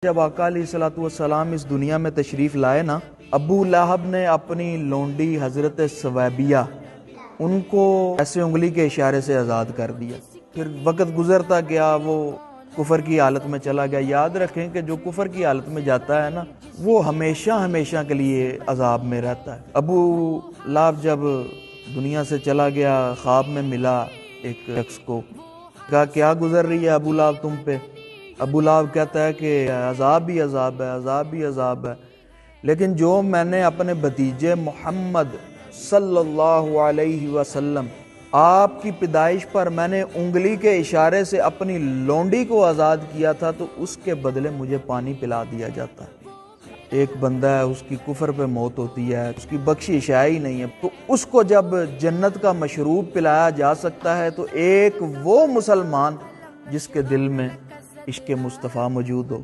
جب آقا علیہ الصلوۃ والسلام اس دنیا میں تشریف لائے نا، ابو لہب نے اپنی لونڈی حضرت سویبیہ ان کو ایسے انگلی کے اشارے سے آزاد کر دیا۔ پھر وقت گزرتا گیا، وہ کفر کی حالت میں چلا گیا۔ یاد رکھیں کہ جو کفر کی حالت میں جاتا ہے نا، وہ ہمیشہ ہمیشہ کے لیے عذاب میں رہتا ہے۔ ابو لہب جب دنیا سے چلا گیا، خواب میں ملا ایک شخص کو، کہا کیا گزر رہی ہے ابو لہب تم پہ؟ ابو لہب کہتا ہے کہ عذاب ہی عذاب ہے، عذاب ہی عذاب ہے، لیکن جو میں نے اپنے بھتیجے محمد صلی اللہ علیہ وسلم آپ کی پیدائش پر میں نے انگلی کے اشارے سے اپنی لونڈی کو آزاد کیا تھا، تو اس کے بدلے مجھے پانی پلا دیا جاتا ہے۔ ایک بندہ ہے، اس کی کفر پہ موت ہوتی ہے، اس کی بخشش ہے ہی نہیں ہے، تو اس کو جب جنت کا مشروب پلایا جا سکتا ہے، تو ایک وہ مسلمان جس کے دل میں عشق مصطفیٰ موجود ہو۔